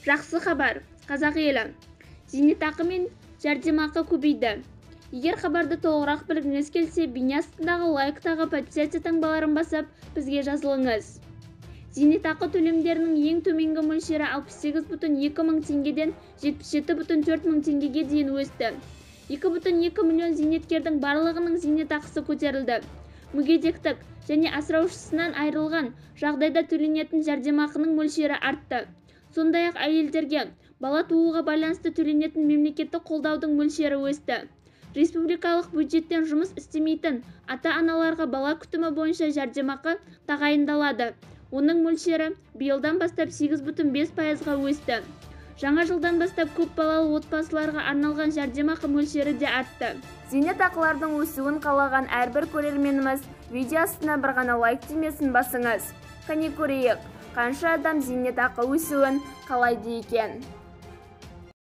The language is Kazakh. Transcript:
Жақсы хабар, қазақ елі. Зейнетақы мен жәрдемақы көбейді. Егер хабарды толығырақ білгіңіз келсе, бейне астындағы лайктағы подписаться таңбаларын басып, бізге жазылыңыз. Зейнетақы төлемдерінің ең төменгі мөлшері 68,2 мың теңгеден 77,4 мың теңгеге дейін өсті. 2,2 миллион зейнеткердің барлығының зейнетақысы көтерілді. Мүгедектік және асыраушысынан айырылған жағдайда төленетін жәрдемақының мөлшері артты. Сондай-ақ әйелдерге бала тууға байланысты төленетін мемлекеттік қолдаудың мөлшері өсті. Республикалық бюджеттен жұмыс істемейтін ата-аналарға бала күтімі бойынша жәрдемақы тағайындалады. Оның мөлшері биылдан бастап 8,5%-ға өсті. Жаңа жылдан бастап көп балалы отбасыларға арналған жәрдемақы мөлшері де артты. Зейнетақылардың өсуін қалаған әрбір көрерменіміз видео астына бір ғана лайк түймесін басыңыз. Қане көрейік, қанша адам зейнетақы өсуін қалайды екен.